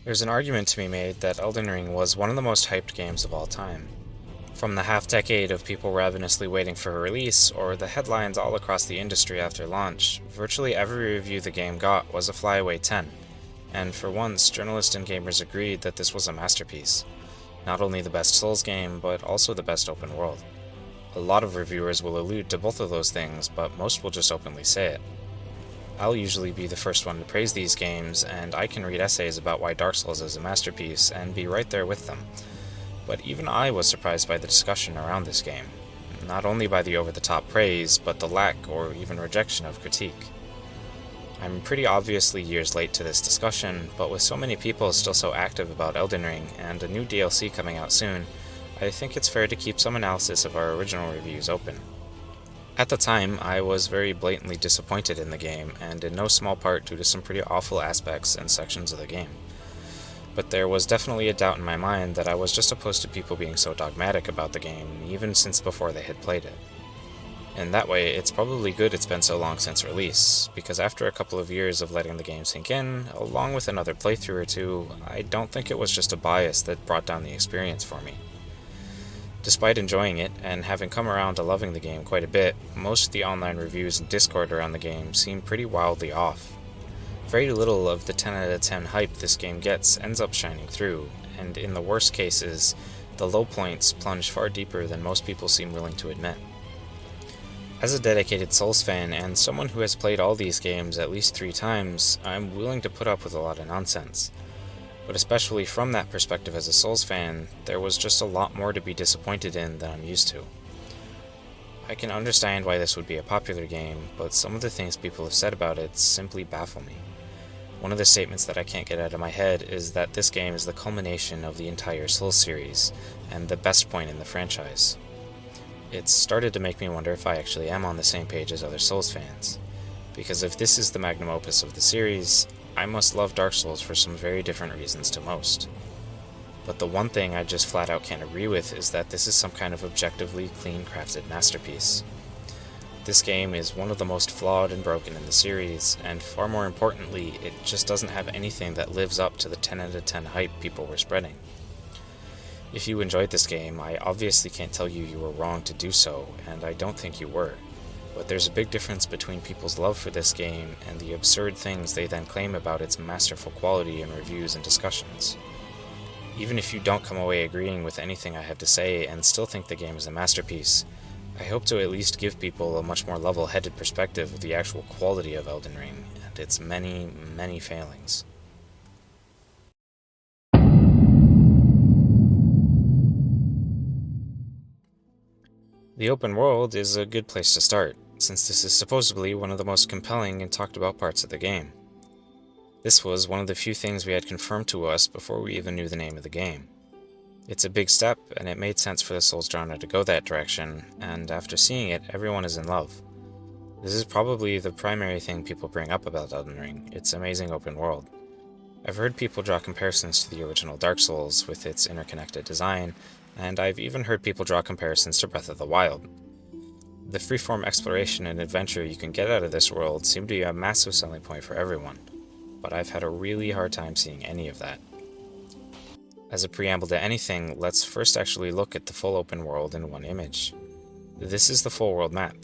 There's an argument to be made that Elden Ring was one of the most hyped games of all time. From the half-decade of people ravenously waiting for a release, or the headlines all across the industry after launch, virtually every review the game got was a flyaway 10, and for once, journalists and gamers agreed that this was a masterpiece. Not only the best Souls game, but also the best open world. A lot of reviewers will allude to both of those things, but most will just openly say it. I'll usually be the first one to praise these games, and I can read essays about why Dark Souls is a masterpiece and be right there with them. But even I was surprised by the discussion around this game. Not only by the over-the-top praise, but the lack or even rejection of critique. I'm pretty obviously years late to this discussion, but with so many people still so active about Elden Ring and a new DLC coming out soon, I think it's fair to keep some analysis of our original reviews open. At the time, I was very blatantly disappointed in the game, and in no small part due to some pretty awful aspects and sections of the game. But there was definitely a doubt in my mind that I was just opposed to people being so dogmatic about the game, even since before they had played it. In that way, it's probably good it's been so long since release, because after a couple of years of letting the game sink in, along with another playthrough or two, I don't think it was just a bias that brought down the experience for me. Despite enjoying it, and having come around to loving the game quite a bit, most of the online reviews and Discord around the game seem pretty wildly off. Very little of the 10 out of 10 hype this game gets ends up shining through, and in the worst cases, the low points plunge far deeper than most people seem willing to admit. As a dedicated Souls fan, and someone who has played all these games at least 3 times, I'm willing to put up with a lot of nonsense. But especially from that perspective as a Souls fan, there was just a lot more to be disappointed in than I'm used to. I can understand why this would be a popular game, but some of the things people have said about it simply baffle me. One of the statements that I can't get out of my head is that this game is the culmination of the entire Souls series, and the best point in the franchise. It's started to make me wonder if I actually am on the same page as other Souls fans, because if this is the magnum opus of the series, I must love Dark Souls for some very different reasons to most. But the one thing I just flat out can't agree with is that this is some kind of objectively clean-crafted masterpiece. This game is one of the most flawed and broken in the series, and far more importantly, it just doesn't have anything that lives up to the 10 out of 10 hype people were spreading. If you enjoyed this game, I obviously can't tell you you were wrong to do so, and I don't think you were. But there's a big difference between people's love for this game and the absurd things they then claim about its masterful quality in reviews and discussions. Even if you don't come away agreeing with anything I have to say and still think the game is a masterpiece, I hope to at least give people a much more level-headed perspective of the actual quality of Elden Ring and its many, many failings. The open world is a good place to start, since this is supposedly one of the most compelling and talked about parts of the game. This was one of the few things we had confirmed to us before we even knew the name of the game. It's a big step, and it made sense for the Souls genre to go that direction, and after seeing it, everyone is in love. This is probably the primary thing people bring up about Elden Ring, its amazing open world. I've heard people draw comparisons to the original Dark Souls with its interconnected design, and I've even heard people draw comparisons to Breath of the Wild. The freeform exploration and adventure you can get out of this world seem to be a massive selling point for everyone, but I've had a really hard time seeing any of that. As a preamble to anything, let's first actually look at the full open world in one image. This is the full world map,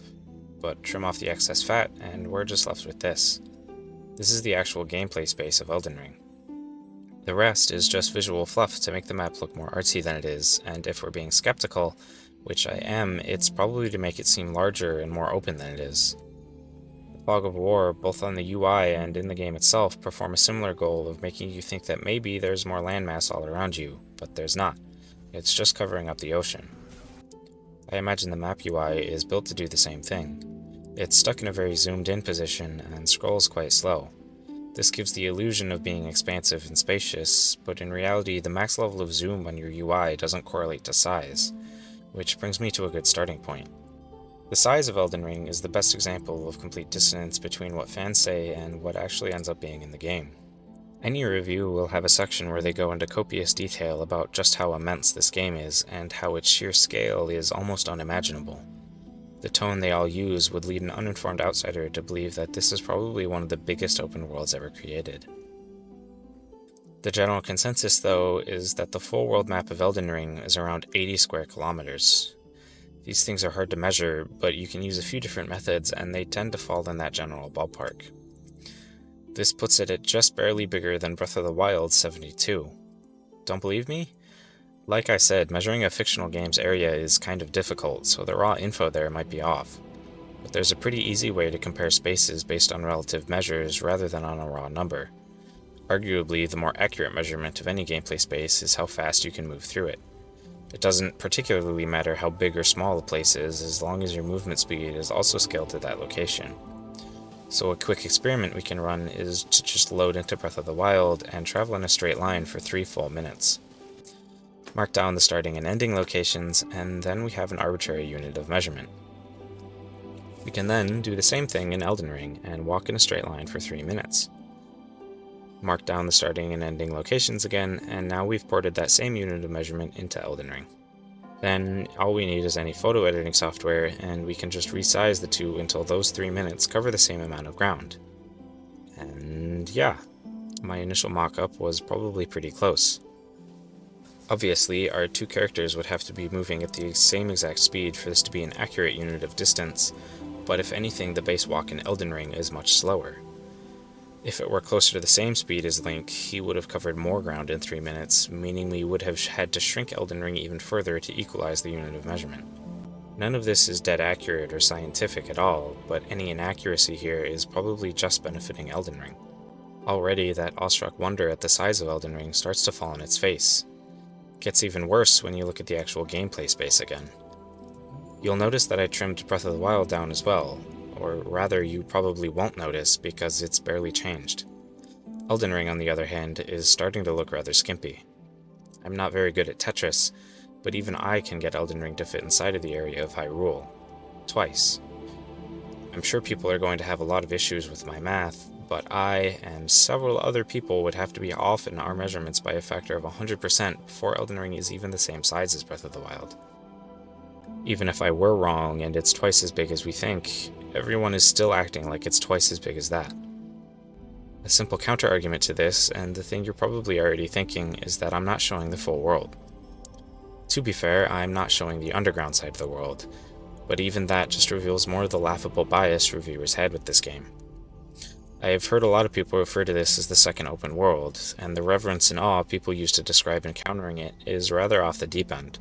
but trim off the excess fat and we're just left with this. This is the actual gameplay space of Elden Ring. The rest is just visual fluff to make the map look more artsy than it is, and if we're being skeptical, which I am, it's probably to make it seem larger and more open than it is. The Fog of War, both on the UI and in the game itself, perform a similar goal of making you think that maybe there's more landmass all around you, but there's not. It's just covering up the ocean. I imagine the map UI is built to do the same thing. It's stuck in a very zoomed-in position and scrolls quite slow. This gives the illusion of being expansive and spacious, but in reality the max level of zoom on your UI doesn't correlate to size, which brings me to a good starting point. The size of Elden Ring is the best example of complete dissonance between what fans say and what actually ends up being in the game. Any review will have a section where they go into copious detail about just how immense this game is and how its sheer scale is almost unimaginable. The tone they all use would lead an uninformed outsider to believe that this is probably one of the biggest open worlds ever created. The general consensus, though, is that the full world map of Elden Ring is around 80 square kilometers. These things are hard to measure, but you can use a few different methods and they tend to fall in that general ballpark. This puts it at just barely bigger than Breath of the Wild's 72. Don't believe me? Like I said, measuring a fictional game's area is kind of difficult, so the raw info there might be off. But there's a pretty easy way to compare spaces based on relative measures rather than on a raw number. Arguably, the more accurate measurement of any gameplay space is how fast you can move through it. It doesn't particularly matter how big or small a place is, as long as your movement speed is also scaled to that location. So a quick experiment we can run is to just load into Breath of the Wild and travel in a straight line for 3 full minutes. Mark down the starting and ending locations, and then we have an arbitrary unit of measurement. We can then do the same thing in Elden Ring and walk in a straight line for 3 minutes. Mark down the starting and ending locations again, and now we've ported that same unit of measurement into Elden Ring. Then all we need is any photo editing software, and we can just resize the two until those 3 minutes cover the same amount of ground. And yeah, my initial mock-up was probably pretty close. Obviously, our two characters would have to be moving at the same exact speed for this to be an accurate unit of distance, but if anything, the base walk in Elden Ring is much slower. If it were closer to the same speed as Link, he would have covered more ground in 3 minutes, meaning we would have had to shrink Elden Ring even further to equalize the unit of measurement. None of this is dead accurate or scientific at all, but any inaccuracy here is probably just benefiting Elden Ring. Already, that awestruck wonder at the size of Elden Ring starts to fall on its face. It gets even worse when you look at the actual gameplay space again. You'll notice that I trimmed Breath of the Wild down as well, or rather you probably won't notice because it's barely changed. Elden Ring, on the other hand, is starting to look rather skimpy. I'm not very good at Tetris, but even I can get Elden Ring to fit inside of the area of Hyrule. Twice. I'm sure people are going to have a lot of issues with my math, but I and several other people would have to be off in our measurements by a factor of 100% before Elden Ring is even the same size as Breath of the Wild. Even if I were wrong and it's twice as big as we think, everyone is still acting like it's twice as big as that. A simple counter-argument to this, and the thing you're probably already thinking, is that I'm not showing the full world. To be fair, I'm not showing the underground side of the world, but even that just reveals more of the laughable bias reviewers had with this game. I have heard a lot of people refer to this as the second open world, and the reverence and awe people use to describe encountering it is rather off the deep end.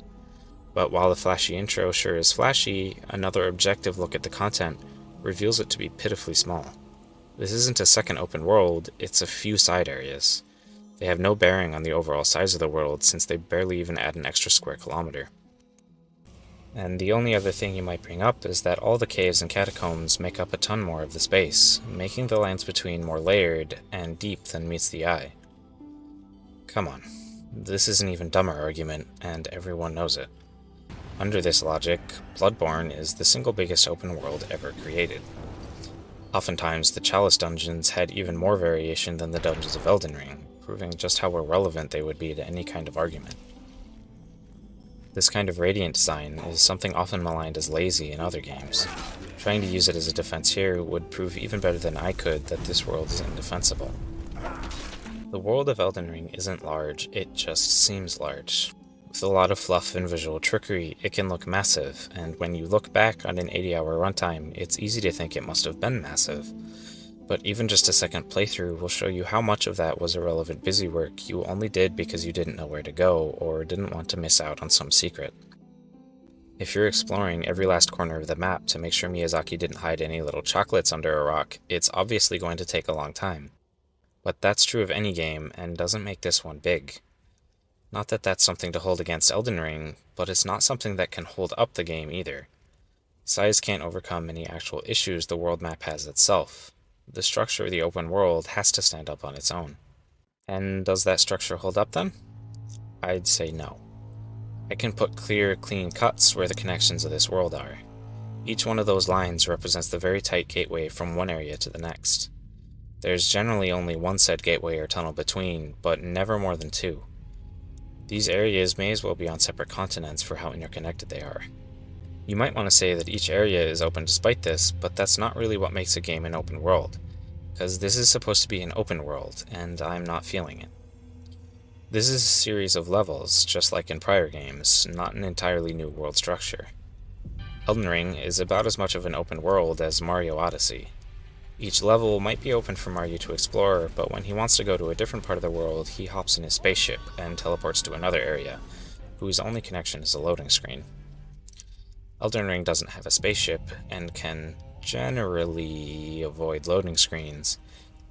But while the flashy intro sure is flashy, another objective look at the content reveals it to be pitifully small. This isn't a second open world, it's a few side areas. They have no bearing on the overall size of the world since they barely even add an extra square kilometer. And the only other thing you might bring up is that all the caves and catacombs make up a ton more of the space, making the lines between more layered and deep than meets the eye. Come on, this is an even dumber argument, and everyone knows it. Under this logic, Bloodborne is the single biggest open world ever created. Oftentimes, the Chalice dungeons had even more variation than the dungeons of Elden Ring, proving just how irrelevant they would be to any kind of argument. This kind of radiant design is something often maligned as lazy in other games. Trying to use it as a defense here would prove even better than I could that this world is indefensible. The world of Elden Ring isn't large, it just seems large. With a lot of fluff and visual trickery, it can look massive, and when you look back on an 80-hour runtime, it's easy to think it must have been massive. But even just a second playthrough will show you how much of that was irrelevant busy work you only did because you didn't know where to go, or didn't want to miss out on some secret. If you're exploring every last corner of the map to make sure Miyazaki didn't hide any little chocolates under a rock, it's obviously going to take a long time. But that's true of any game, and doesn't make this one big. Not that that's something to hold against Elden Ring, but it's not something that can hold up the game either. Size can't overcome any actual issues the world map has itself. The structure of the open world has to stand up on its own. And does that structure hold up then? I'd say no. I can put clear, clean cuts where the connections of this world are. Each one of those lines represents the very tight gateway from one area to the next. There's generally only one said gateway or tunnel between, but never more than two. These areas may as well be on separate continents for how interconnected they are. You might want to say that each area is open despite this, but that's not really what makes a game an open world, because this is supposed to be an open world, and I'm not feeling it. This is a series of levels, just like in prior games, not an entirely new world structure. Elden Ring is about as much of an open world as Mario Odyssey. Each level might be open for Mario to explore, but when he wants to go to a different part of the world, he hops in his spaceship and teleports to another area, whose only connection is a loading screen. Elden Ring doesn't have a spaceship, and can generally avoid loading screens,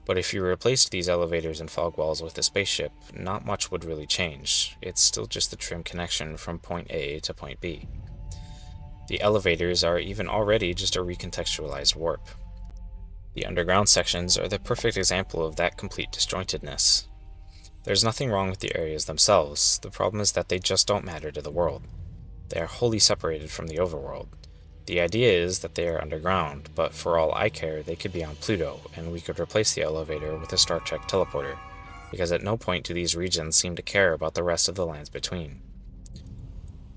but if you replaced these elevators and fog walls with a spaceship, not much would really change. It's still just the trim connection from point A to point B. The elevators are even already just a recontextualized warp. The underground sections are the perfect example of that complete disjointedness. There's nothing wrong with the areas themselves, the problem is that they just don't matter to the world. They are wholly separated from the overworld. The idea is that they are underground, but for all I care, they could be on Pluto, and we could replace the elevator with a Star Trek teleporter, because at no point do these regions seem to care about the rest of the lands between.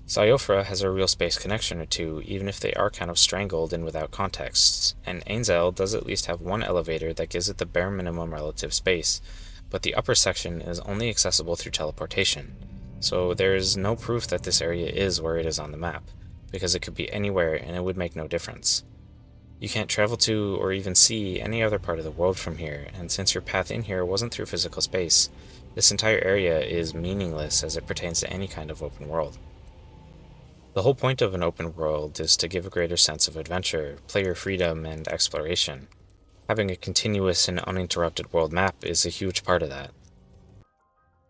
Siofra has a real space connection or two, even if they are kind of strangled and without contexts, and Ainzel does at least have one elevator that gives it the bare minimum relative space, but the upper section is only accessible through teleportation, so there is no proof that this area is where it is on the map, because it could be anywhere and it would make no difference. You can't travel to or even see any other part of the world from here, and since your path in here wasn't through physical space, this entire area is meaningless as it pertains to any kind of open world. The whole point of an open world is to give a greater sense of adventure, player freedom, and exploration. Having a continuous and uninterrupted world map is a huge part of that.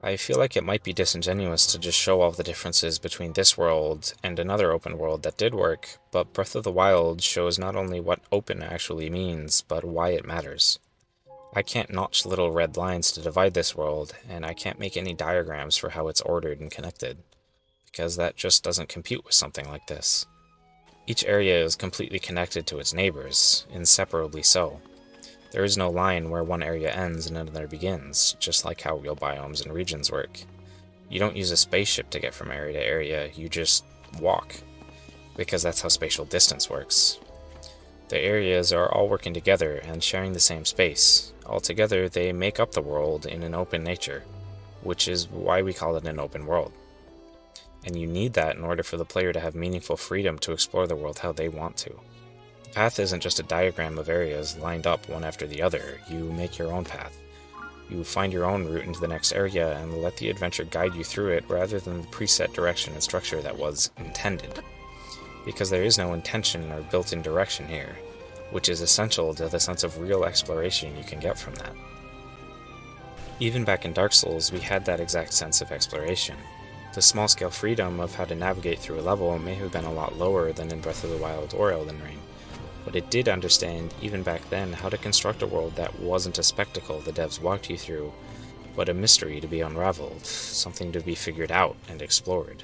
I feel like it might be disingenuous to just show all the differences between this world and another open world that did work, but Breath of the Wild shows not only what open actually means, but why it matters. I can't notch little red lines to divide this world, and I can't make any diagrams for how it's ordered and connected, because that just doesn't compute with something like this. Each area is completely connected to its neighbors, inseparably so. There is no line where one area ends and another begins, just like how real biomes and regions work. You don't use a spaceship to get from area to area, you just walk, because that's how spatial distance works. The areas are all working together and sharing the same space. Altogether, they make up the world in an open nature, which is why we call it an open world. And you need that in order for the player to have meaningful freedom to explore the world how they want to. The path isn't just a diagram of areas lined up one after the other, you make your own path. You find your own route into the next area and let the adventure guide you through it rather than the preset direction and structure that was intended. Because there is no intention or built-in direction here, which is essential to the sense of real exploration you can get from that. Even back in Dark Souls, we had that exact sense of exploration. The small-scale freedom of how to navigate through a level may have been a lot lower than in Breath of the Wild or Elden Ring, but it did understand, even back then, how to construct a world that wasn't a spectacle the devs walked you through, but a mystery to be unraveled, something to be figured out and explored.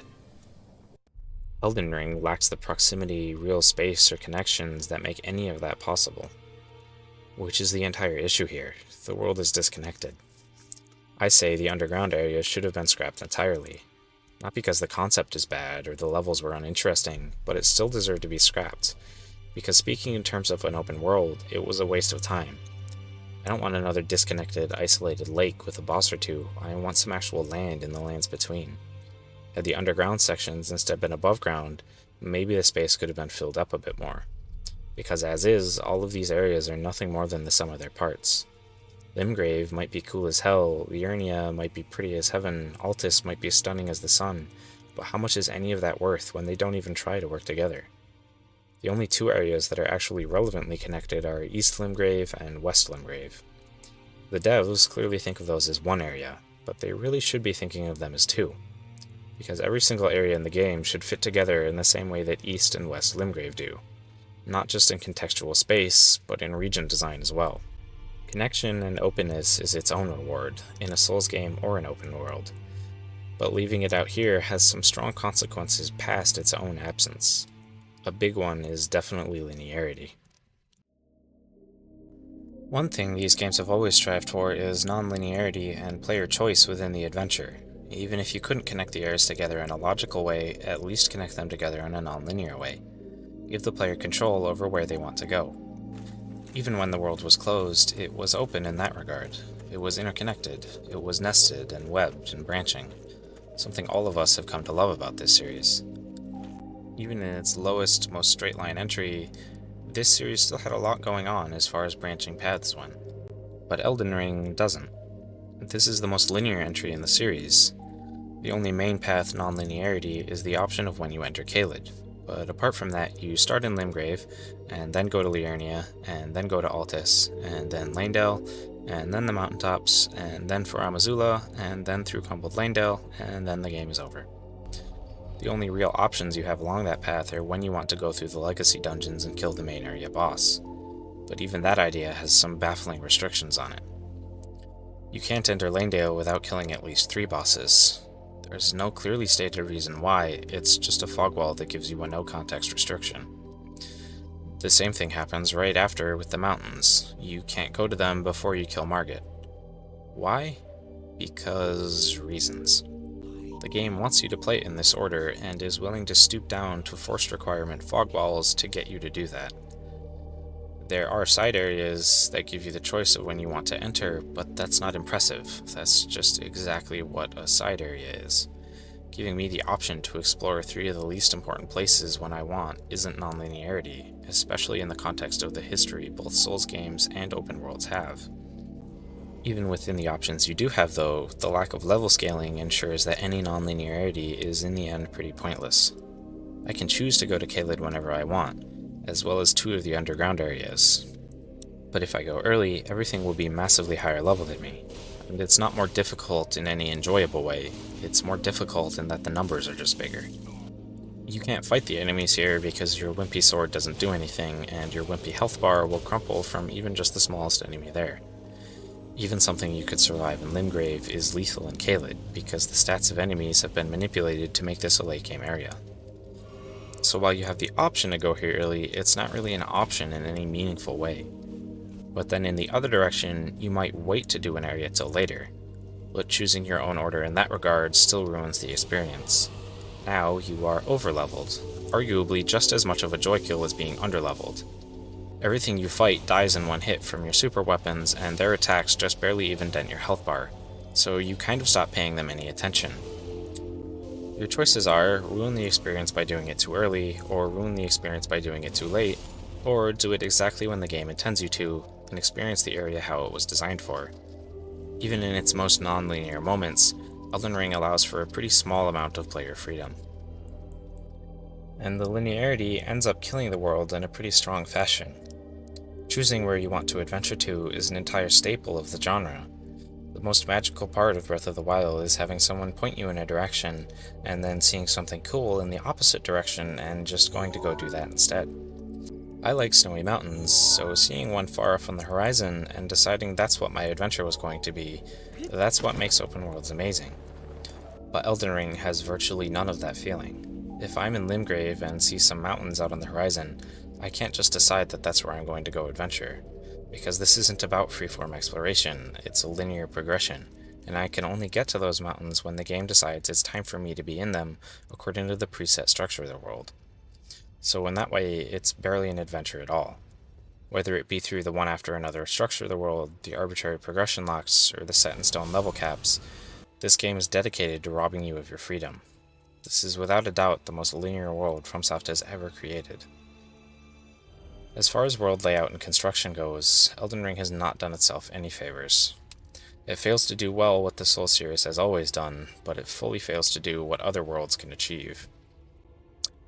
Elden Ring lacks the proximity, real space, or connections that make any of that possible. Which is the entire issue here. The world is disconnected. I say the underground area should have been scrapped entirely. Not because the concept is bad or the levels were uninteresting, but it still deserved to be scrapped. Because speaking in terms of an open world, it was a waste of time. I don't want another disconnected, isolated lake with a boss or two, I want some actual land in the lands between. Had the underground sections instead been above ground, maybe the space could have been filled up a bit more. Because as is, all of these areas are nothing more than the sum of their parts. Limgrave might be cool as hell, Liurnia might be pretty as heaven, Altus might be stunning as the sun, but how much is any of that worth when they don't even try to work together? The only two areas that are actually relevantly connected are East Limgrave and West Limgrave. The devs clearly think of those as one area, but they really should be thinking of them as two, because every single area in the game should fit together in the same way that East and West Limgrave do, not just in contextual space, but in region design as well. Connection and openness is its own reward, in a Souls game or an open world, but leaving it out here has some strong consequences past its own absence. A big one is definitely linearity. One thing these games have always strived for is non-linearity and player choice within the adventure. Even if you couldn't connect the areas together in a logical way, at least connect them together in a non-linear way. Give the player control over where they want to go. Even when the world was closed, it was open in that regard. It was interconnected, it was nested and webbed and branching, something all of us have come to love about this series. Even in its lowest, most straight-line entry, this series still had a lot going on as far as branching paths went. But Elden Ring doesn't. This is the most linear entry in the series. The only main path non-linearity is the option of when you enter Caelid, but apart from that, you start in Limgrave, and then go to Liurnia, and then go to Altus, and then Lanedale, and then the mountaintops, and then for Amazula, and then through Crumbled Lanedale, and then the game is over. The only real options you have along that path are when you want to go through the Legacy dungeons and kill the main area boss, but even that idea has some baffling restrictions on it. You can't enter Lanedale without killing at least 3 bosses. There's no clearly stated reason why, it's just a fog wall that gives you a no-context restriction. The same thing happens right after with the mountains. You can't go to them before you kill Margit. Why? Because reasons. The game wants you to play it in this order and is willing to stoop down to forced requirement fog walls to get you to do that. There are side areas that give you the choice of when you want to enter, but that's not impressive. That's just exactly what a side area is. Giving me the option to explore 3 of the least important places when I want isn't nonlinearity, especially in the context of the history both Souls games and open worlds have. Even within the options you do have though, the lack of level scaling ensures that any nonlinearity is in the end pretty pointless. I can choose to go to Caelid whenever I want, as well as 2 of the underground areas. But if I go early, everything will be massively higher level than me. And it's not more difficult in any enjoyable way, it's more difficult in that the numbers are just bigger. You can't fight the enemies here because your wimpy sword doesn't do anything, and your wimpy health bar will crumple from even just the smallest enemy there. Even something you could survive in Limgrave is lethal in Caelid, because the stats of enemies have been manipulated to make this a late game area. So while you have the option to go here early, it's not really an option in any meaningful way. But then in the other direction, you might wait to do an area till later, but choosing your own order in that regard still ruins the experience. Now you are overleveled, arguably just as much of a joy kill as being underleveled. Everything you fight dies in one hit from your super weapons, and their attacks just barely even dent your health bar, so you kind of stop paying them any attention. Your choices are, ruin the experience by doing it too early, or ruin the experience by doing it too late, or do it exactly when the game intends you to, and experience the area how it was designed for. Even in its most non-linear moments, Elden Ring allows for a pretty small amount of player freedom. And the linearity ends up killing the world in a pretty strong fashion. Choosing where you want to adventure to is an entire staple of the genre. The most magical part of Breath of the Wild is having someone point you in a direction, and then seeing something cool in the opposite direction and just going to go do that instead. I like snowy mountains, so seeing one far off on the horizon and deciding that's what my adventure was going to be, that's what makes open worlds amazing. But Elden Ring has virtually none of that feeling. If I'm in Limgrave and see some mountains out on the horizon, I can't just decide that that's where I'm going to go adventure. Because this isn't about freeform exploration, it's a linear progression, and I can only get to those mountains when the game decides it's time for me to be in them according to the preset structure of the world. So in that way, it's barely an adventure at all. Whether it be through the one after another structure of the world, the arbitrary progression locks, or the set-in-stone level caps, this game is dedicated to robbing you of your freedom. This is without a doubt the most linear world FromSoft has ever created. As far as world layout and construction goes, Elden Ring has not done itself any favors. It fails to do well what the Souls series has always done, but it fully fails to do what other worlds can achieve.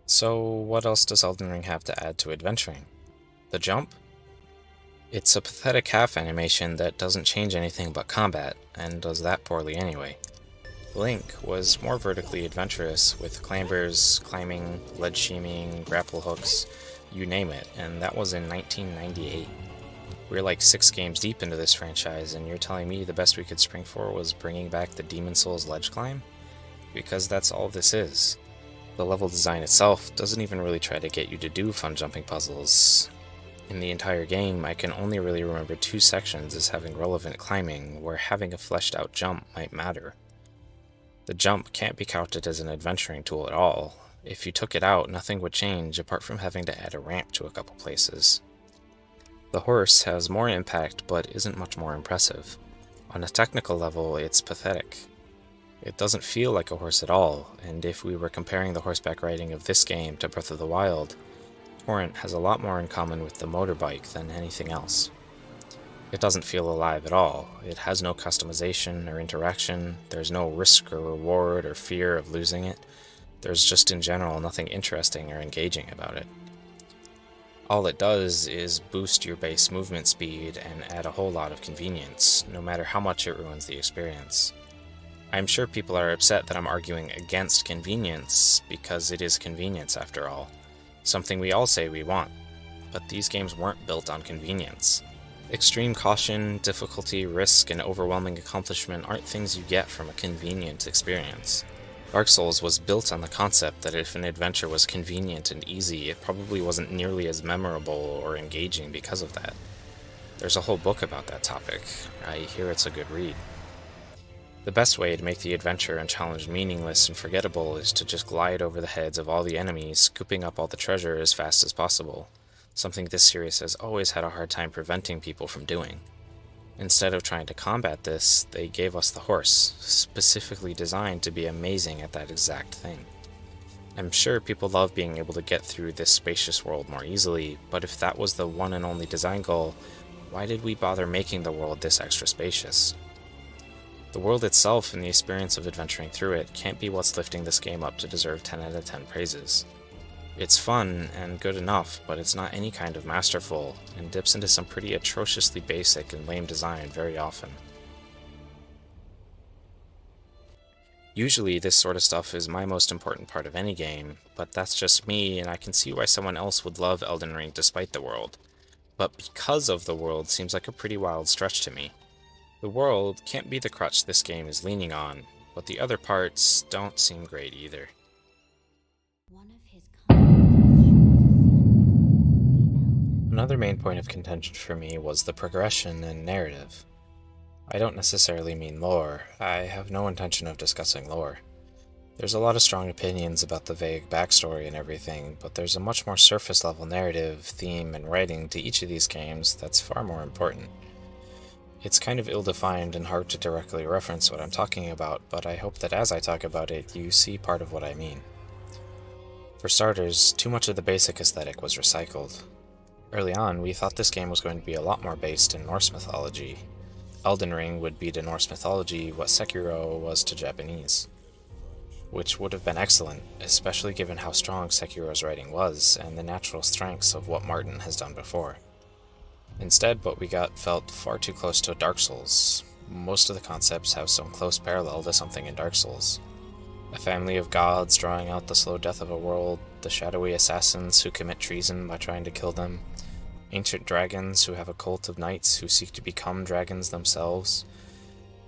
So what else does Elden Ring have to add to adventuring? The jump? It's a pathetic half animation that doesn't change anything but combat, and does that poorly anyway. Link was more vertically adventurous, with clambers, climbing, ledge shimmying, grapple hooks, you name it, and that was in 1998. We're like 6 games deep into this franchise, and you're telling me the best we could spring for was bringing back the Demon Souls ledge climb? Because that's all this is. The level design itself doesn't even really try to get you to do fun jumping puzzles. In the entire game, I can only really remember 2 sections as having relevant climbing, where having a fleshed out jump might matter. The jump can't be counted as an adventuring tool at all. If you took it out, nothing would change apart from having to add a ramp to a couple places. The horse has more impact but isn't much more impressive. On a technical level, it's pathetic. It doesn't feel like a horse at all, and if we were comparing the horseback riding of this game to Breath of the Wild, Torrent has a lot more in common with the motorbike than anything else. It doesn't feel alive at all. It has no customization or interaction, there's no risk or reward or fear of losing it. There's just in general nothing interesting or engaging about it. All it does is boost your base movement speed and add a whole lot of convenience, no matter how much it ruins the experience. I'm sure people are upset that I'm arguing against convenience, because it is convenience after all, something we all say we want, but these games weren't built on convenience. Extreme caution, difficulty, risk, and overwhelming accomplishment aren't things you get from a convenient experience. Dark Souls was built on the concept that if an adventure was convenient and easy, it probably wasn't nearly as memorable or engaging because of that. There's a whole book about that topic. I hear it's a good read. The best way to make the adventure and challenge meaningless and forgettable is to just glide over the heads of all the enemies, scooping up all the treasure as fast as possible, something this series has always had a hard time preventing people from doing. Instead of trying to combat this, they gave us the horse, specifically designed to be amazing at that exact thing. I'm sure people love being able to get through this spacious world more easily, but if that was the one and only design goal, why did we bother making the world this extra spacious? The world itself and the experience of adventuring through it can't be what's lifting this game up to deserve 10 out of 10 praises. It's fun and good enough, but it's not any kind of masterful, and dips into some pretty atrociously basic and lame design very often. Usually this sort of stuff is my most important part of any game, but that's just me, and I can see why someone else would love Elden Ring despite the world. But because of the world seems like a pretty wild stretch to me. The world can't be the crutch this game is leaning on, but the other parts don't seem great either. Another main point of contention for me was the progression and narrative. I don't necessarily mean lore. I have no intention of discussing lore. There's a lot of strong opinions about the vague backstory and everything, but there's a much more surface level narrative, theme, and writing to each of these games that's far more important. It's kind of ill-defined and hard to directly reference what I'm talking about, but I hope that as I talk about it, you see part of what I mean. For starters, too much of the basic aesthetic was recycled. Early on, we thought this game was going to be a lot more based in Norse mythology. Elden Ring would be to Norse mythology what Sekiro was to Japanese. Which would have been excellent, especially given how strong Sekiro's writing was, and the natural strengths of what Martin has done before. Instead, what we got felt far too close to Dark Souls. Most of the concepts have some close parallel to something in Dark Souls. A family of gods drawing out the slow death of a world, the shadowy assassins who commit treason by trying to kill them, ancient dragons who have a cult of knights who seek to become dragons themselves,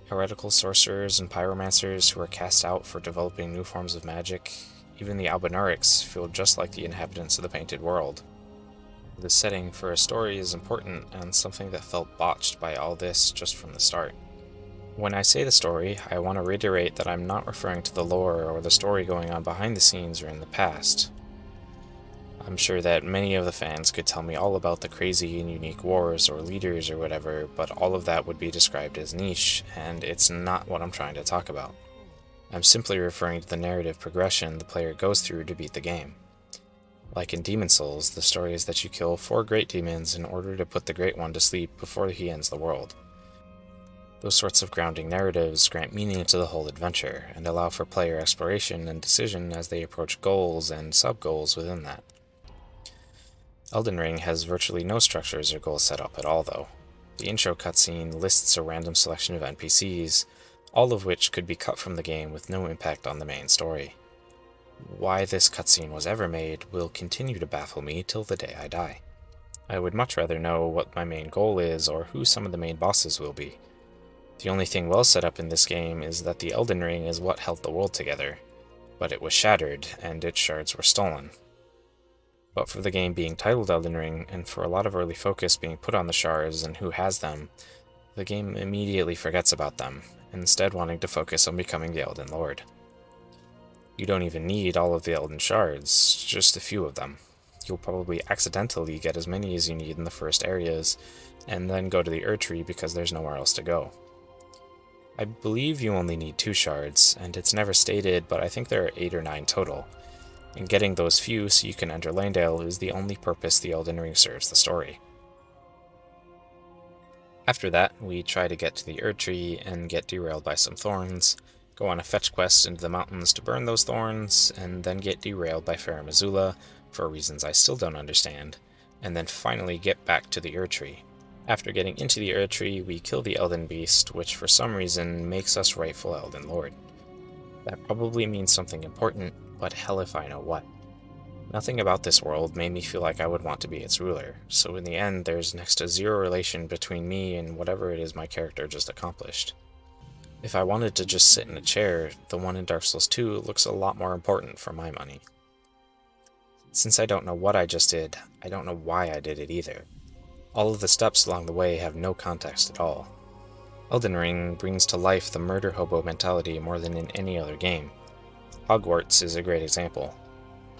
heretical sorcerers and pyromancers who are cast out for developing new forms of magic. Even the Albinaurics feel just like the inhabitants of the Painted World. The setting for a story is important, and something that felt botched by all this just from the start. When I say the story, I want to reiterate that I'm not referring to the lore or the story going on behind the scenes or in the past. I'm sure that many of the fans could tell me all about the crazy and unique wars or leaders or whatever, but all of that would be described as niche, and it's not what I'm trying to talk about. I'm simply referring to the narrative progression the player goes through to beat the game. Like in Demon Souls, the story is that you kill 4 great demons in order to put the great one to sleep before he ends the world. Those sorts of grounding narratives grant meaning to the whole adventure, and allow for player exploration and decision as they approach goals and sub-goals within that. Elden Ring has virtually no structures or goals set up at all, though. The intro cutscene lists a random selection of NPCs, all of which could be cut from the game with no impact on the main story. Why this cutscene was ever made will continue to baffle me till the day I die. I would much rather know what my main goal is or who some of the main bosses will be. The only thing well set up in this game is that the Elden Ring is what held the world together, but it was shattered and its shards were stolen. But for the game being titled Elden Ring, and for a lot of early focus being put on the shards and who has them, the game immediately forgets about them, instead wanting to focus on becoming the Elden Lord. You don't even need all of the Elden Shards, just a few of them. You'll probably accidentally get as many as you need in the first areas, and then go to the Erd Tree because there's nowhere else to go. I believe you only need 2 shards, and it's never stated, but I think there are 8 or 9 total. And getting those few so you can enter Langdale is the only purpose the Elden Ring serves the story. After that, we try to get to the Erdtree and get derailed by some thorns, go on a fetch quest into the mountains to burn those thorns, and then get derailed by Farum Azula, for reasons I still don't understand, and then finally get back to the Erdtree. After getting into the Erdtree, we kill the Elden Beast, which for some reason makes us rightful Elden Lord. That probably means something important, but hell if I know what. Nothing about this world made me feel like I would want to be its ruler, so in the end there's next to zero relation between me and whatever it is my character just accomplished. If I wanted to just sit in a chair, the one in Dark Souls 2 looks a lot more important for my money. Since I don't know what I just did, I don't know why I did it either. All of the steps along the way have no context at all. Elden Ring brings to life the murder hobo mentality more than in any other game. Hogwarts is a great example.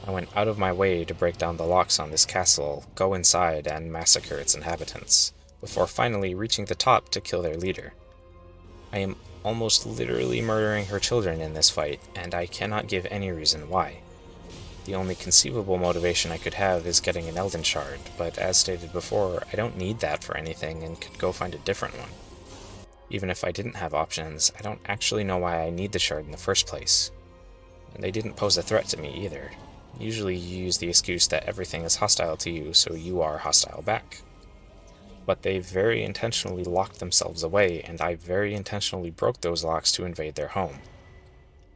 I went out of my way to break down the locks on this castle, go inside, and massacre its inhabitants, before finally reaching the top to kill their leader. I am almost literally murdering her children in this fight, and I cannot give any reason why. The only conceivable motivation I could have is getting an Elden Shard, but as stated before, I don't need that for anything and could go find a different one. Even if I didn't have options, I don't actually know why I need the shard in the first place. And they didn't pose a threat to me either. Usually you use the excuse that everything is hostile to you, so you are hostile back. But they very intentionally locked themselves away, and I very intentionally broke those locks to invade their home.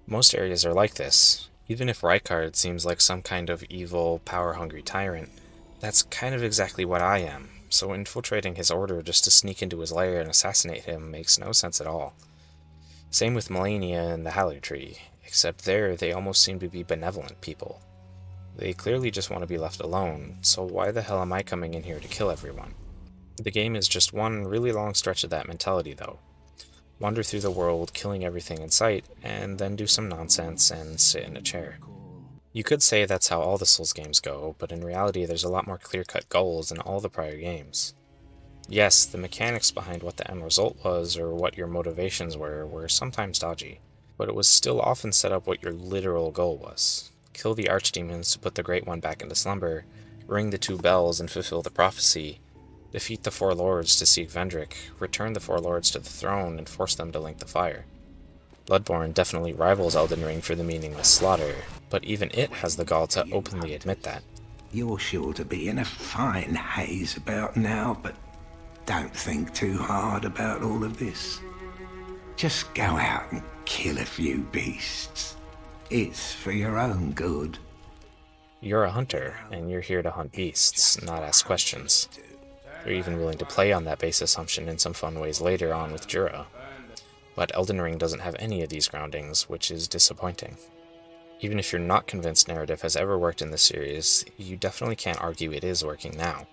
Most areas are like this. Even if Rykard seems like some kind of evil, power-hungry tyrant, that's kind of exactly what I am, so infiltrating his order just to sneak into his lair and assassinate him makes no sense at all. Same with Melania and the Hallowed Tree, except there they almost seem to be benevolent people. They clearly just want to be left alone, so why the hell am I coming in here to kill everyone? The game is just one really long stretch of that mentality though. Wander through the world, killing everything in sight, and then do some nonsense and sit in a chair. You could say that's how all the Souls games go, but in reality there's a lot more clear-cut goals in all the prior games. Yes, the mechanics behind what the end result was or what your motivations were sometimes dodgy, but it was still often set up what your literal goal was. Kill the archdemons to put the Great One back into slumber, ring the 2 bells and fulfill the prophecy, defeat the 4 lords to seek Vendrick, return the 4 lords to the throne and force them to link the fire. Bloodborne definitely rivals Elden Ring for the meaningless slaughter, but even it has the gall to openly admit that. You're sure to be in a fine haze about now, but don't think too hard about all of this. Just go out and kill a few beasts. It's for your own good. You're a hunter, and you're here to hunt beasts, not ask questions. They're even willing to play on that base assumption in some fun ways later on with Jura. But Elden Ring doesn't have any of these groundings, which is disappointing. Even if you're not convinced narrative has ever worked in this series, you definitely can't argue it is working now.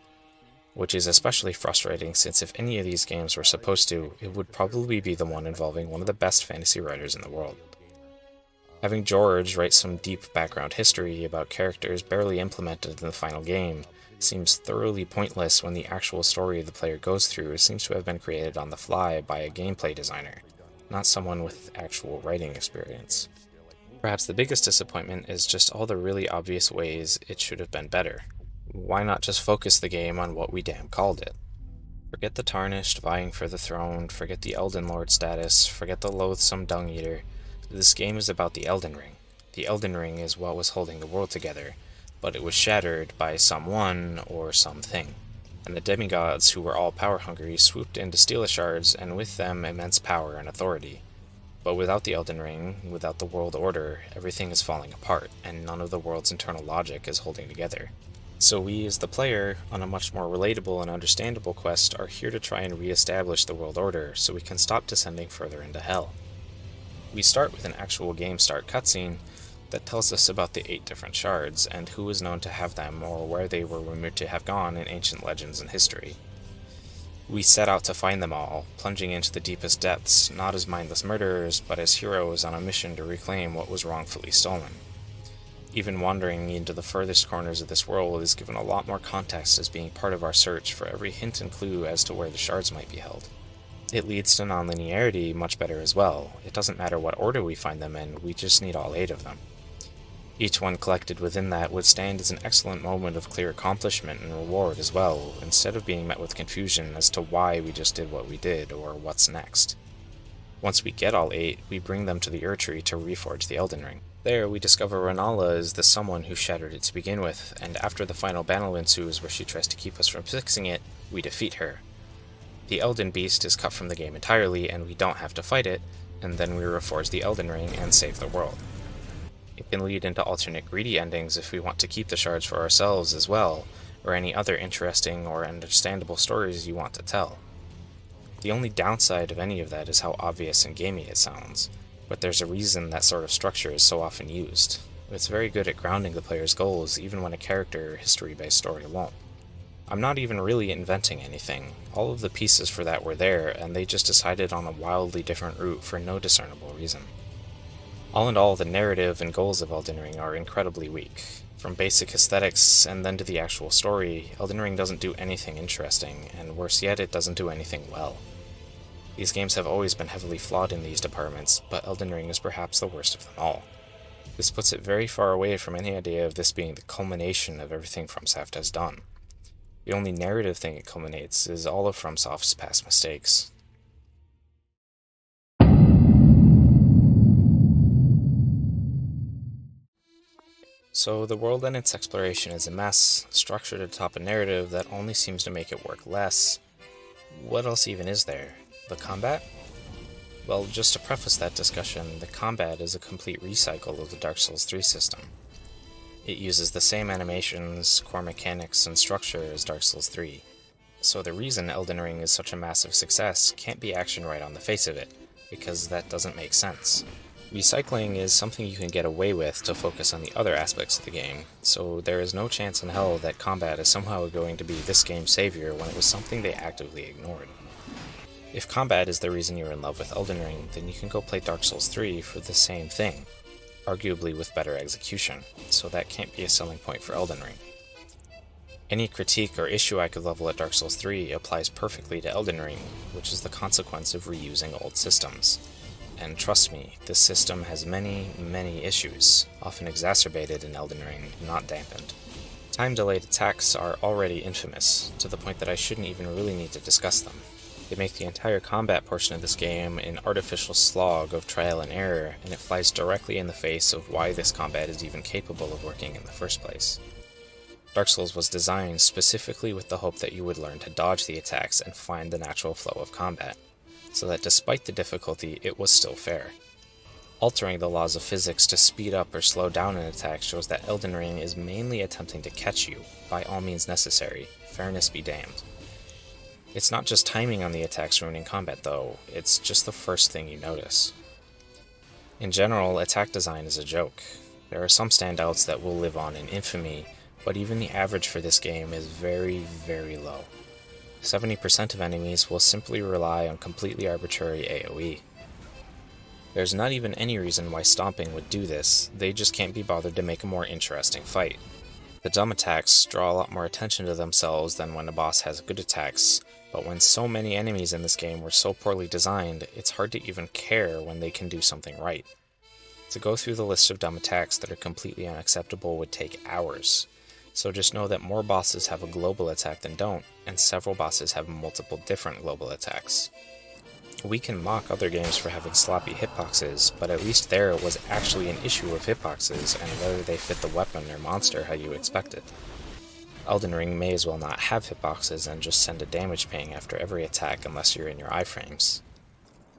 Which is especially frustrating since if any of these games were supposed to, it would probably be the one involving one of the best fantasy writers in the world. Having George write some deep background history about characters barely implemented in the final game seems thoroughly pointless when the actual story the player goes through seems to have been created on the fly by a gameplay designer, not someone with actual writing experience. Perhaps the biggest disappointment is just all the really obvious ways it should have been better. Why not just focus the game on what we damn called it? Forget the Tarnished vying for the throne, forget the Elden Lord status, forget the loathsome Dung Eater. This game is about the Elden Ring. The Elden Ring is what was holding the world together, but it was shattered by someone or something. And the demigods, who were all power-hungry, swooped in to steal the shards, and with them immense power and authority. But without the Elden Ring, without the world order, everything is falling apart, and none of the world's internal logic is holding together. So we, as the player, on a much more relatable and understandable quest, are here to try and re-establish the world order so we can stop descending further into hell. We start with an actual game start cutscene that tells us about the 8 different shards, and who is known to have them or where they were rumored to have gone in ancient legends and history. We set out to find them all, plunging into the deepest depths, not as mindless murderers, but as heroes on a mission to reclaim what was wrongfully stolen. Even wandering into the furthest corners of this world is given a lot more context as being part of our search for every hint and clue as to where the shards might be held. It leads to non-linearity much better as well. It doesn't matter what order we find them in, we just need all 8 of them. Each one collected within that would stand as an excellent moment of clear accomplishment and reward as well, instead of being met with confusion as to why we just did what we did or what's next. Once we get all 8, we bring them to the Erdtree to reforge the Elden Ring. There, we discover Renala is the someone who shattered it to begin with, and after the final battle ensues where she tries to keep us from fixing it, we defeat her. The Elden Beast is cut from the game entirely, and we don't have to fight it, and then we reforge the Elden Ring and save the world. It can lead into alternate greedy endings if we want to keep the shards for ourselves as well, or any other interesting or understandable stories you want to tell. The only downside of any of that is how obvious and gamey it sounds, but there's a reason that sort of structure is so often used. It's very good at grounding the player's goals even when a character or history-based story won't. I'm not even really inventing anything. All of the pieces for that were there, and they just decided on a wildly different route for no discernible reason. All in all, the narrative and goals of Elden Ring are incredibly weak. From basic aesthetics and then to the actual story, Elden Ring doesn't do anything interesting, and worse yet, it doesn't do anything well. These games have always been heavily flawed in these departments, but Elden Ring is perhaps the worst of them all. This puts it very far away from any idea of this being the culmination of everything FromSoft has done. The only narrative thing it culminates is all of FromSoft's past mistakes. So the world and its exploration is a mess, structured atop a narrative that only seems to make it work less. What else even is there? The combat? Well, just to preface that discussion, the combat is a complete recycle of the Dark Souls 3 system. It uses the same animations, core mechanics, and structure as Dark Souls 3. So the reason Elden Ring is such a massive success can't be action right on the face of it, because that doesn't make sense. Recycling is something you can get away with to focus on the other aspects of the game, so there is no chance in hell that combat is somehow going to be this game's savior when it was something they actively ignored. If combat is the reason you're in love with Elden Ring, then you can go play Dark Souls 3 for the same thing, arguably with better execution, so that can't be a selling point for Elden Ring. Any critique or issue I could level at Dark Souls 3 applies perfectly to Elden Ring, which is the consequence of reusing old systems. And trust me, this system has many, many issues, often exacerbated in Elden Ring, not dampened. Time-delayed attacks are already infamous, to the point that I shouldn't even really need to discuss them. They make the entire combat portion of this game an artificial slog of trial and error, and it flies directly in the face of why this combat is even capable of working in the first place. Dark Souls was designed specifically with the hope that you would learn to dodge the attacks and find the natural flow of combat, so that despite the difficulty, it was still fair. Altering the laws of physics to speed up or slow down an attack shows that Elden Ring is mainly attempting to catch you, by all means necessary, fairness be damned. It's not just timing on the attacks ruining combat though, it's just the first thing you notice. In general, attack design is a joke. There are some standouts that will live on in infamy, but even the average for this game is very, very low. 70% of enemies will simply rely on completely arbitrary AoE. There's not even any reason why stomping would do this, they just can't be bothered to make a more interesting fight. The dumb attacks draw a lot more attention to themselves than when a boss has good attacks, but when so many enemies in this game were so poorly designed, it's hard to even care when they can do something right. To go through the list of dumb attacks that are completely unacceptable would take hours. So just know that more bosses have a global attack than don't, and several bosses have multiple different global attacks. We can mock other games for having sloppy hitboxes, but at least there it was actually an issue of hitboxes and whether they fit the weapon or monster how you expected. Elden Ring may as well not have hitboxes and just send a damage ping after every attack unless you're in your iframes.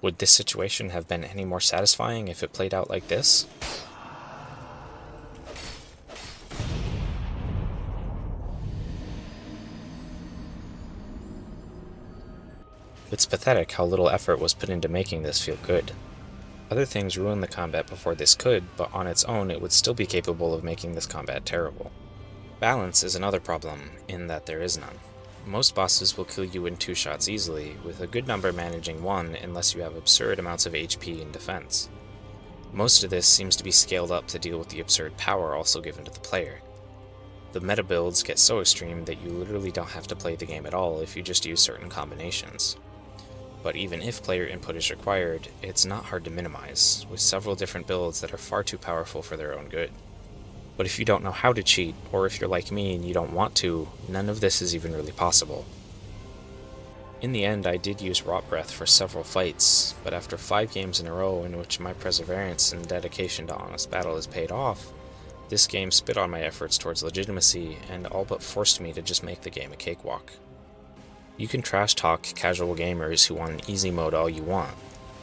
Would this situation have been any more satisfying if it played out like this? It's pathetic how little effort was put into making this feel good. Other things ruined the combat before this could, but on its own it would still be capable of making this combat terrible. Balance is another problem, in that there is none. Most bosses will kill you in 2 shots easily, with a good number managing 1 unless you have absurd amounts of HP and defense. Most of this seems to be scaled up to deal with the absurd power also given to the player. The meta builds get so extreme that you literally don't have to play the game at all if you just use certain combinations. But even if player input is required, it's not hard to minimize, with several different builds that are far too powerful for their own good. But if you don't know how to cheat, or if you're like me and you don't want to, none of this is even really possible. In the end, I did use Rot Breath for several fights, but after 5 games in a row in which my perseverance and dedication to honest battle has paid off, this game spit on my efforts towards legitimacy and all but forced me to just make the game a cakewalk. You can trash talk casual gamers who want an easy mode all you want,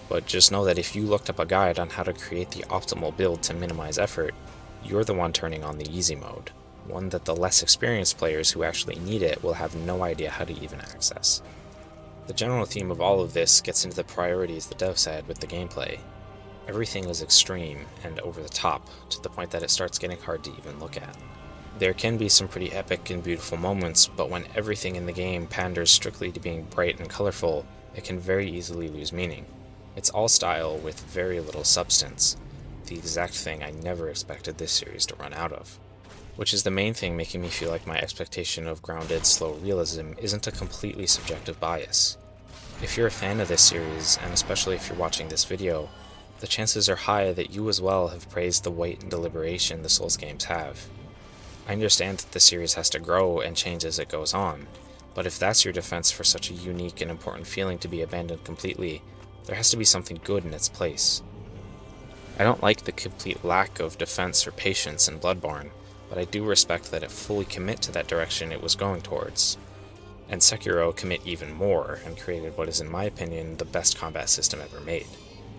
but just know that if you looked up a guide on how to create the optimal build to minimize effort, you're the one turning on the easy mode, one that the less experienced players who actually need it will have no idea how to even access. The general theme of all of this gets into the priorities the devs had with the gameplay. Everything is extreme and over the top, to the point that it starts getting hard to even look at. There can be some pretty epic and beautiful moments, but when everything in the game panders strictly to being bright and colorful, it can very easily lose meaning. It's all style with very little substance, the exact thing I never expected this series to run out of. Which is the main thing making me feel like my expectation of grounded, slow realism isn't a completely subjective bias. If you're a fan of this series, and especially if you're watching this video, the chances are high that you as well have praised the weight and deliberation the Souls games have. I understand that the series has to grow and change as it goes on, but if that's your defense for such a unique and important feeling to be abandoned completely, there has to be something good in its place. I don't like the complete lack of defense or patience in Bloodborne, but I do respect that it fully commit to that direction it was going towards. And Sekiro commit even more and created what is in my opinion the best combat system ever made.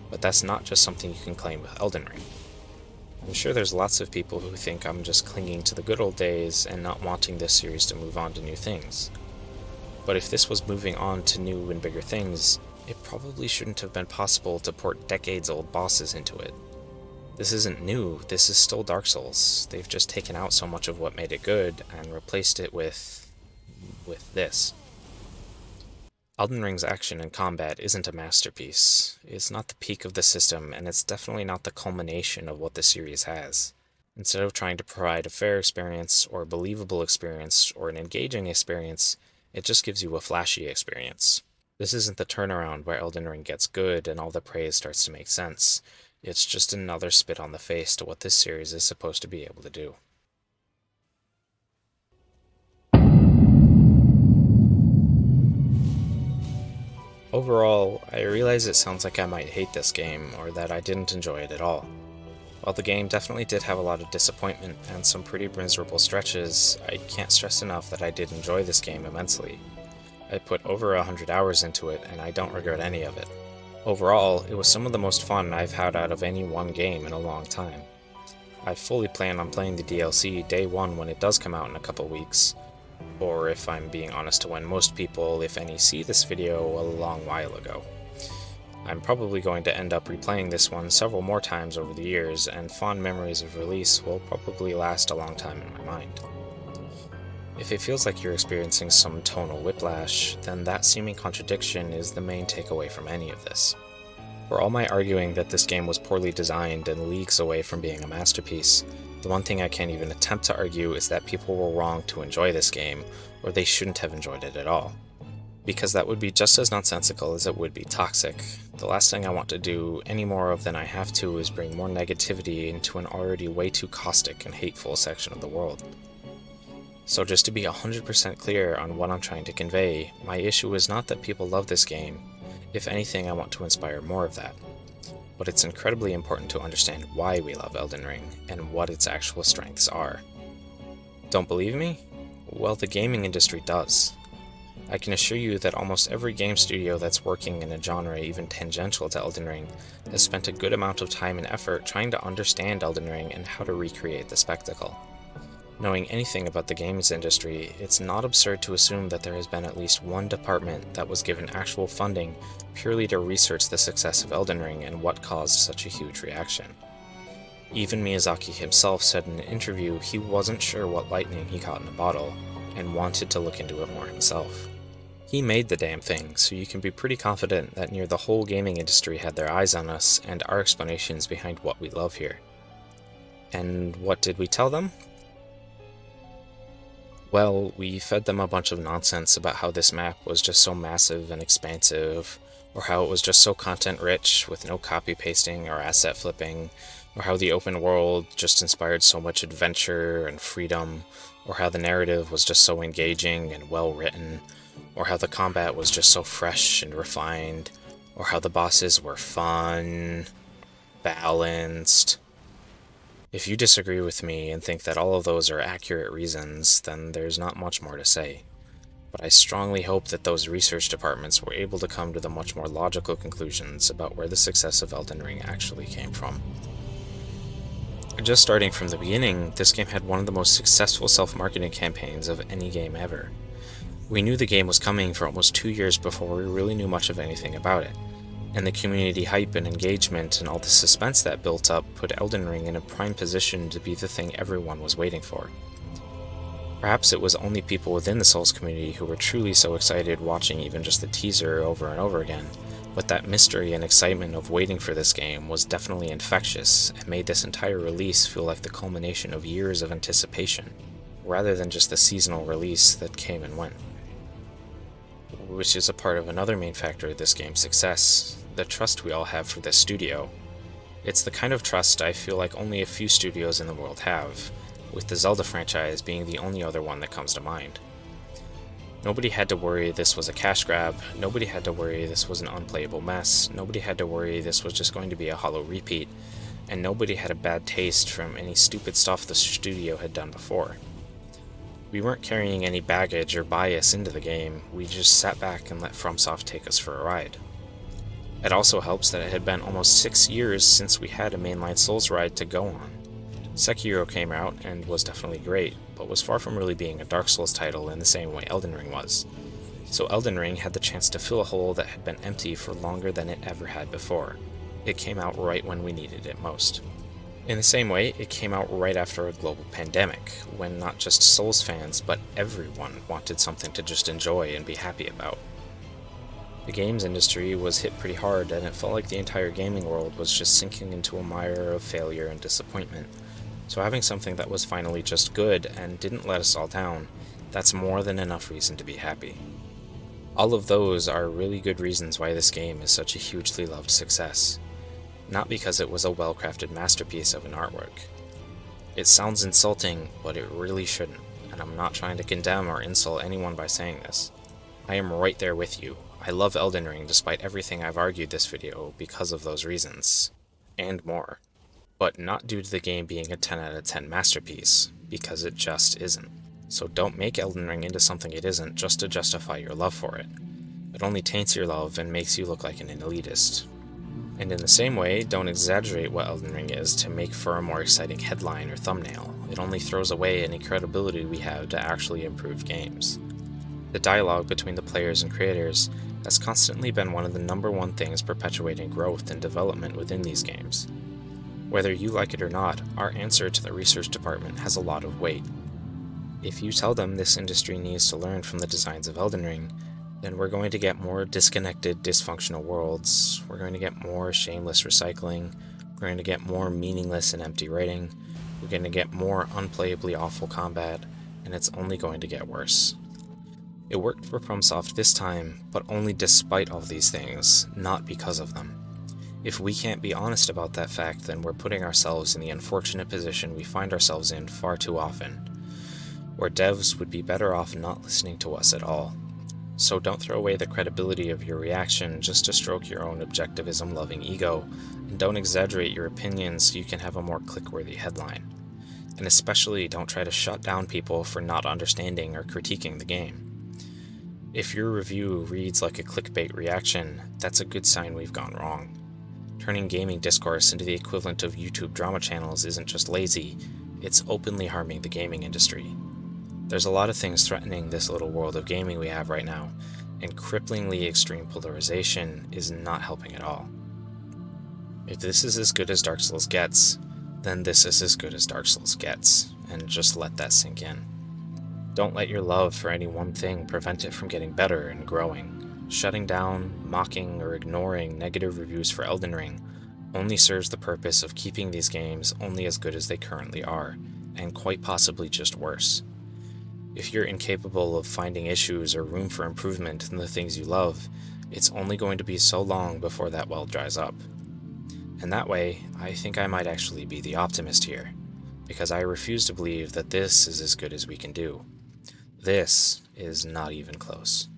But that's not just something you can claim with Elden Ring. I'm sure there's lots of people who think I'm just clinging to the good old days and not wanting this series to move on to new things. But if this was moving on to new and bigger things, it probably shouldn't have been possible to port decades-old bosses into it. This isn't new, this is still Dark Souls. They've just taken out so much of what made it good and replaced it with this. Elden Ring's action and combat isn't a masterpiece. It's not the peak of the system, and it's definitely not the culmination of what the series has. Instead of trying to provide a fair experience, or a believable experience, or an engaging experience, it just gives you a flashy experience. This isn't the turnaround where Elden Ring gets good and all the praise starts to make sense. It's just another spit on the face to what this series is supposed to be able to do. Overall, I realize it sounds like I might hate this game, or that I didn't enjoy it at all. While the game definitely did have a lot of disappointment and some pretty miserable stretches, I can't stress enough that I did enjoy this game immensely. I put over 100 hours into it, and I don't regret any of it. Overall, it was some of the most fun I've had out of any one game in a long time. I fully plan on playing the DLC day one when it does come out in a couple weeks, or if I'm being honest to when most people, if any, see this video a long while ago. I'm probably going to end up replaying this one several more times over the years, and fond memories of release will probably last a long time in my mind. If it feels like you're experiencing some tonal whiplash, then that seeming contradiction is the main takeaway from any of this. For all my arguing that this game was poorly designed and leagues away from being a masterpiece, the one thing I can't even attempt to argue is that people were wrong to enjoy this game, or they shouldn't have enjoyed it at all. Because that would be just as nonsensical as it would be toxic. The last thing I want to do, any more of than I have to, is bring more negativity into an already way too caustic and hateful section of the world. So just to be 100% clear on what I'm trying to convey, my issue is not that people love this game. If anything, I want to inspire more of that. But it's incredibly important to understand why we love Elden Ring, and what its actual strengths are. Don't believe me? Well, the gaming industry does. I can assure you that almost every game studio that's working in a genre even tangential to Elden Ring has spent a good amount of time and effort trying to understand Elden Ring and how to recreate the spectacle. Knowing anything about the games industry, it's not absurd to assume that there has been at least one department that was given actual funding purely to research the success of Elden Ring and what caused such a huge reaction. Even Miyazaki himself said in an interview he wasn't sure what lightning he caught in a bottle, and wanted to look into it more himself. He made the damn thing, so you can be pretty confident that near the whole gaming industry had their eyes on us and our explanations behind what we love here. And what did we tell them? Well, we fed them a bunch of nonsense about how this map was just so massive and expansive, or how it was just so content-rich with no copy-pasting or asset flipping, or how the open world just inspired so much adventure and freedom, or how the narrative was just so engaging and well-written, or how the combat was just so fresh and refined, or how the bosses were fun, balanced. If you disagree with me and think that all of those are accurate reasons, then there's not much more to say. But I strongly hope that those research departments were able to come to the much more logical conclusions about where the success of Elden Ring actually came from. Just starting from the beginning, this game had one of the most successful self-marketing campaigns of any game ever. We knew the game was coming for almost 2 years before we really knew much of anything about it, and the community hype and engagement and all the suspense that built up put Elden Ring in a prime position to be the thing everyone was waiting for. Perhaps it was only people within the Souls community who were truly so excited watching even just the teaser over and over again, but that mystery and excitement of waiting for this game was definitely infectious and made this entire release feel like the culmination of years of anticipation, rather than just the seasonal release that came and went. Which is a part of another main factor of this game's success, the trust we all have for this studio. It's the kind of trust I feel like only a few studios in the world have, with the Zelda franchise being the only other one that comes to mind. Nobody had to worry this was a cash grab, nobody had to worry this was an unplayable mess, nobody had to worry this was just going to be a hollow repeat, and nobody had a bad taste from any stupid stuff the studio had done before. We weren't carrying any baggage or bias into the game, we just sat back and let FromSoft take us for a ride. It also helps that it had been almost 6 years since we had a mainline Souls ride to go on. Sekiro came out and was definitely great, but was far from really being a Dark Souls title in the same way Elden Ring was. So Elden Ring had the chance to fill a hole that had been empty for longer than it ever had before. It came out right when we needed it most. In the same way, it came out right after a global pandemic, when not just Souls fans, but everyone wanted something to just enjoy and be happy about. The games industry was hit pretty hard, and it felt like the entire gaming world was just sinking into a mire of failure and disappointment. So having something that was finally just good and didn't let us all down, that's more than enough reason to be happy. All of those are really good reasons why this game is such a hugely loved success. Not because it was a well-crafted masterpiece of an artwork. It sounds insulting, but it really shouldn't, and I'm not trying to condemn or insult anyone by saying this. I am right there with you. I love Elden Ring despite everything I've argued this video because of those reasons. And more. But not due to the game being a 10 out of 10 masterpiece, because it just isn't. So don't make Elden Ring into something it isn't just to justify your love for it. It only taints your love and makes you look like an elitist. And in the same way, don't exaggerate what Elden Ring is to make for a more exciting headline or thumbnail. It only throws away any credibility we have to actually improve games. The dialogue between the players and creators has constantly been one of the #1 things perpetuating growth and development within these games. Whether you like it or not, our answer to the research department has a lot of weight. If you tell them this industry needs to learn from the designs of Elden Ring, then we're going to get more disconnected, dysfunctional worlds, we're going to get more shameless recycling, we're going to get more meaningless and empty writing, we're going to get more unplayably awful combat, and it's only going to get worse. It worked for FromSoft this time, but only despite all these things, not because of them. If we can't be honest about that fact, then we're putting ourselves in the unfortunate position we find ourselves in far too often, where devs would be better off not listening to us at all. So don't throw away the credibility of your reaction just to stroke your own objectivism-loving ego, and don't exaggerate your opinions so you can have a more click-worthy headline. And especially don't try to shut down people for not understanding or critiquing the game. If your review reads like a clickbait reaction, that's a good sign we've gone wrong. Turning gaming discourse into the equivalent of YouTube drama channels isn't just lazy, it's openly harming the gaming industry. There's a lot of things threatening this little world of gaming we have right now, and cripplingly extreme polarization is not helping at all. If this is as good as Dark Souls gets, then this is as good as Dark Souls gets, and just let that sink in. Don't let your love for any one thing prevent it from getting better and growing. Shutting down, mocking, or ignoring negative reviews for Elden Ring only serves the purpose of keeping these games only as good as they currently are, and quite possibly just worse. If you're incapable of finding issues or room for improvement in the things you love, it's only going to be so long before that well dries up. And that way, I think I might actually be the optimist here, because I refuse to believe that this is as good as we can do. This is not even close.